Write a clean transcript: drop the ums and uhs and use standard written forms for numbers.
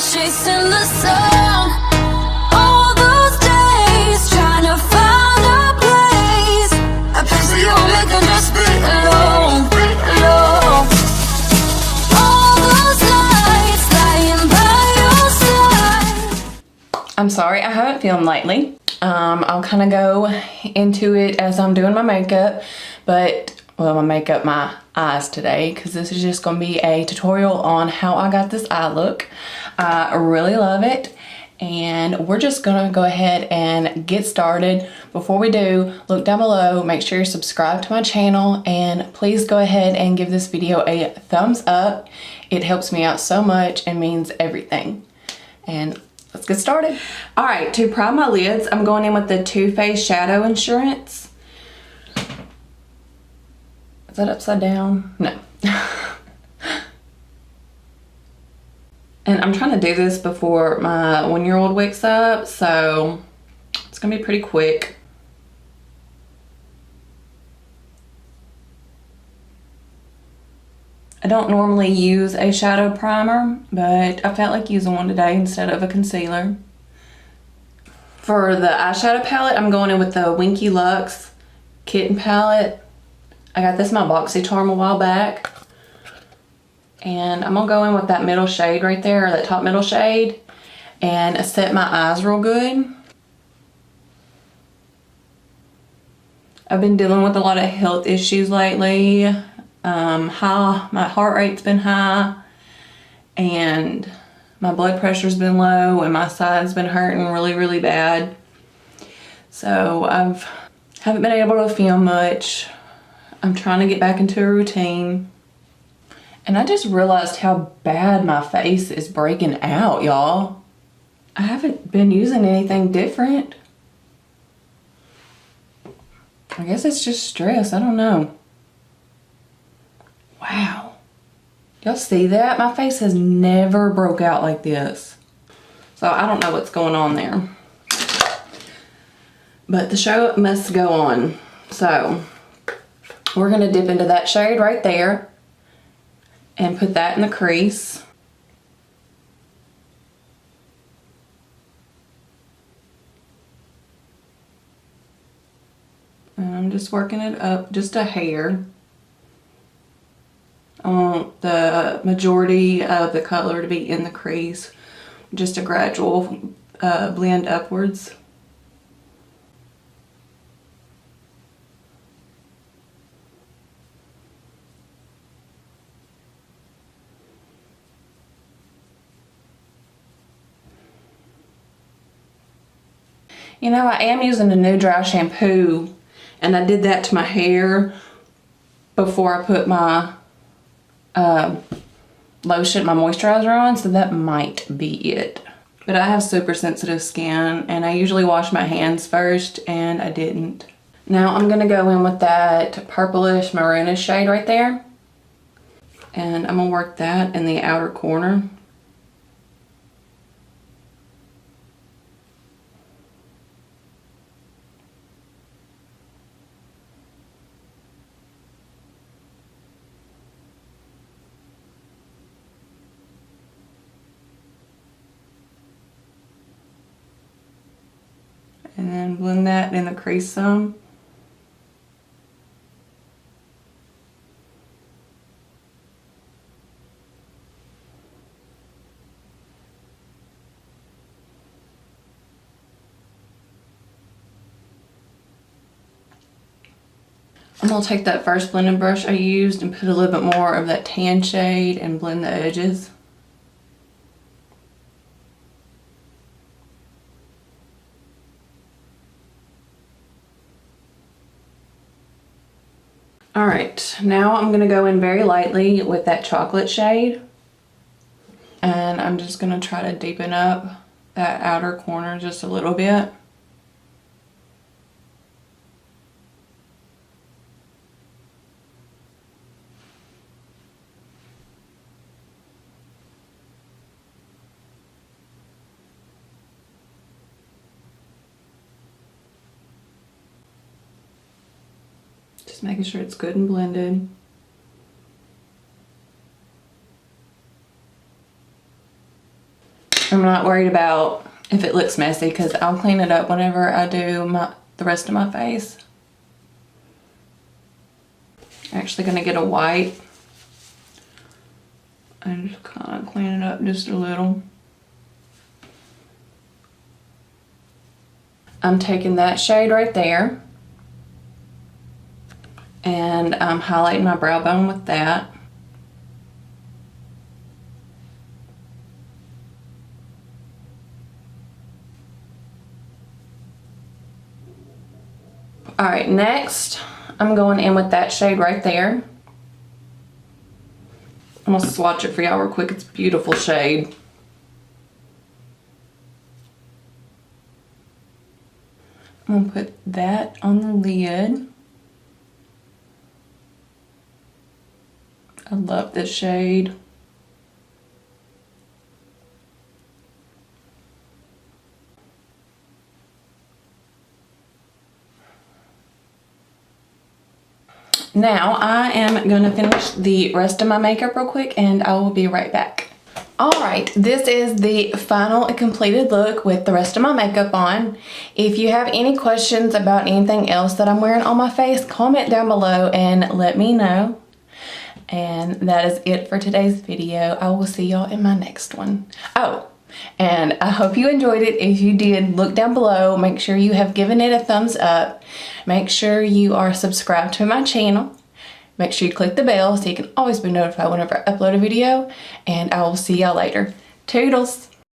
chasing the sun. All those days trying to find a place where you'll make them just be alone, alone. All those nights lying by your side. I'm sorry, I haven't filmed lately. I'll kind of go into it as I'm doing my makeup, but well, my eyes today, because this is just going to be a tutorial on how I got this eye look. I really love it, and we're just gonna go ahead and get started. Before we do, look down below, make sure you're subscribed to my channel, and please go ahead and give this video a thumbs up. It helps me out so much and means everything. And let's get started. All right, to prime my lids, I'm going in with the Too Faced Shadow Insurance. Is that upside down? No. And I'm trying to do this before my 1-year-old wakes up, so it's gonna be pretty quick. I don't normally use a shadow primer, but I felt like using one today instead of a concealer. For the eyeshadow palette, I'm going in with the Winky Lux Kitten palette. I got this in my BoxyCharm a while back. And I'm gonna go in with that middle shade right there, or that top middle shade, and set my eyes real good. I've been dealing with a lot of health issues lately. My heart rate's been high, and my blood pressure's been low, and my side's been hurting really, really bad. So haven't been able to film much. I'm trying to get back into a routine. And I just realized how bad my face is breaking out, y'all. I haven't been using anything different. I guess it's just stress, I don't know. Wow. Y'all see that? My face has never broke out like this. So I don't know what's going on there. But the show must go on. So we're gonna dip into that shade right there and put that in the crease. And I'm just working it up just a hair. I want the majority of the color to be in the crease. Just a gradual blend upwards. You know, I am using a new dry shampoo, and I did that to my hair before I put my lotion, my moisturizer on, so that might be it. But I have super sensitive skin, and I usually wash my hands first, and I didn't. Now I'm gonna go in with that purplish maroonish shade right there, and I'm gonna work that in the outer corner. And then blend that in the crease some. I'm going to take that first blending brush I used and put a little bit more of that tan shade and blend the edges. Alright, now I'm going to go in very lightly with that chocolate shade, and I'm just going to try to deepen up that outer corner just a little bit. Just making sure it's good and blended. I'm not worried about if it looks messy because I'll clean it up whenever I do the rest of my face. Actually gonna get a white and just kind of clean it up just a little. I'm taking that shade right there and I'm highlighting my brow bone with that. Alright, next I'm going in with that shade right there. I'm gonna swatch it for y'all real quick. It's a beautiful shade. I'm gonna put that on the lid. I love this shade. Now I am gonna finish the rest of my makeup real quick and I will be right back. Alright, this is the final completed look with the rest of my makeup on. If you have any questions about anything else that I'm wearing on my face, comment down below and let me know. And that is it for today's video. I will see y'all in my next one. Oh, and I hope you enjoyed it. If you did, look down below. Make sure you have given it a thumbs up. Make sure you are subscribed to my channel. Make sure you click the bell so you can always be notified whenever I upload a video. And I will see y'all later. Toodles!